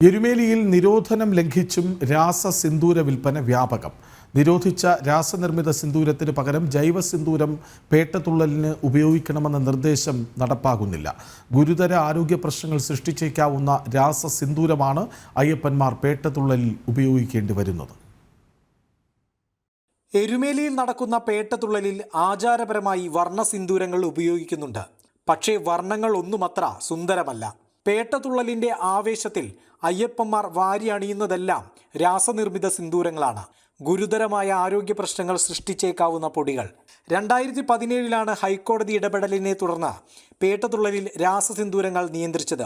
എരുമേലിയിൽ നിരോധനം ലംഘിച്ചും രാസസിന്ദൂര വിൽപ്പന വ്യാപകം. നിരോധിച്ച രാസനിർമ്മിത സിന്ദൂരത്തിന് പകരം ജൈവ സിന്ദൂരം പേട്ടതുള്ളലിന് ഉപയോഗിക്കണമെന്ന നിർദ്ദേശം നടപ്പാകുന്നില്ല. ഗുരുതര ആരോഗ്യ പ്രശ്നങ്ങൾ സൃഷ്ടിച്ചേക്കാവുന്ന രാസസിന്ദൂരമാണ് അയ്യപ്പന്മാർ പേട്ടതുള്ളലിൽ ഉപയോഗിക്കേണ്ടി വരുന്നത്. എരുമേലിയിൽ നടക്കുന്ന പേട്ടതുള്ളലിൽ ആചാരപരമായി വർണ്ണസിന്ദൂരങ്ങൾ ഉപയോഗിക്കുന്നുണ്ട്. പക്ഷേ വർണ്ണങ്ങൾ ഒന്നുമത്ര സുന്ദരമല്ല. പേട്ടതുള്ളലിന്റെ ആവേശത്തിൽ അയ്യപ്പന്മാർ വാരി അണിയുന്നതെല്ലാം രാസനിർമ്മിത സിന്ദൂരങ്ങളാണ്. ഗുരുതരമായ ആരോഗ്യ പ്രശ്നങ്ങൾ സൃഷ്ടിച്ചേക്കാവുന്ന പൊടികൾ. 2017 ഹൈക്കോടതി ഇടപെടലിനെ തുടർന്ന് പേട്ടതുള്ളലിൽ രാസസിന്ദൂരങ്ങൾ നിയന്ത്രിച്ചത്.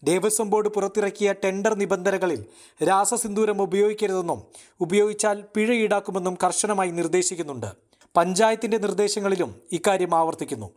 ദേവസ്വം ബോർഡ് പുറത്തിറക്കിയ ടെൻഡർ നിബന്ധനകളിൽ രാസസിന്ദൂരം ഉപയോഗിക്കരുതെന്നും ഉപയോഗിച്ചാൽ പിഴ ഈടാക്കുമെന്നും കർശനമായി നിർദ്ദേശിക്കുന്നുണ്ട്. പഞ്ചായത്തിന്റെ നിർദ്ദേശങ്ങളിലും ഇക്കാര്യം ആവർത്തിക്കുന്നു.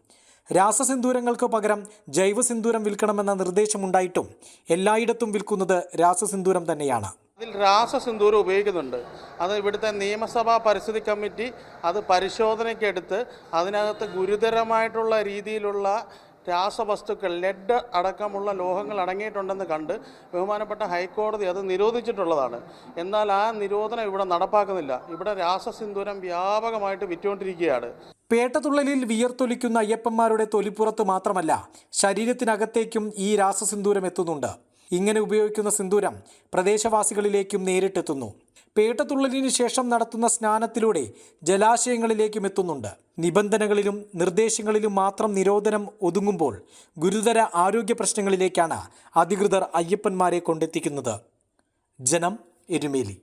രാസസിന്ദൂരങ്ങൾക്ക് പകരം ജൈവസിന്ദൂരം വിൽക്കണമെന്ന നിർദ്ദേശമുണ്ടായിട്ടും എല്ലായിടത്തും വിൽക്കുന്നത് രാസസിന്ദൂരം തന്നെയാണ്. അതിൽ രാസസിന്ദൂരം ഉപയോഗിക്കുന്നുണ്ട്. അത് ഇവിടുത്തെ നിയമസഭാ പരിസ്ഥിതി കമ്മിറ്റി അത് പരിശോധനയ്ക്കെടുത്ത് അതിനകത്ത് ഗുരുതരമായിട്ടുള്ള രീതിയിലുള്ള രാസവസ്തുക്കൾ, ലെഡ് അടക്കമുള്ള ലോഹങ്ങൾ അടങ്ങിയിട്ടുണ്ടെന്ന് കണ്ട് ബഹുമാനപ്പെട്ട ഹൈക്കോടതി അത് നിരോധിച്ചിട്ടുള്ളതാണ്. എന്നാൽ ആ നിരോധനം ഇവിടെ നടപ്പാക്കുന്നില്ല. ഇവിടെ രാസസിന്ദൂരം വ്യാപകമായിട്ട് വിറ്റുകൊണ്ടിരിക്കുകയാണ്. പേട്ടതുള്ളലിൽ വിയർത്തൊലിക്കുന്ന അയ്യപ്പന്മാരുടെ തൊലിപ്പുറത്ത് മാത്രമല്ല, ശരീരത്തിനകത്തേക്കും ഈ രാസസിന്ദൂരം എത്തുന്നുണ്ട്. ഇങ്ങനെ ഉപയോഗിക്കുന്ന സിന്ദൂരം പ്രദേശവാസികളിലേക്കും നേരിട്ടെത്തുന്നു. പേട്ടതുള്ളലിന് ശേഷം നടത്തുന്ന സ്നാനത്തിലൂടെ ജലാശയങ്ങളിലേക്കും എത്തുന്നുണ്ട്. നിബന്ധനകളിലും നിർദ്ദേശങ്ങളിലും മാത്രം നിരോധനം ഒതുങ്ങുമ്പോൾ ഗുരുതര ആരോഗ്യ പ്രശ്നങ്ങളിലേക്കാണ് അധികൃതർ അയ്യപ്പന്മാരെ കൊണ്ടെത്തിക്കുന്നത്. ജനം, എരുമേലി.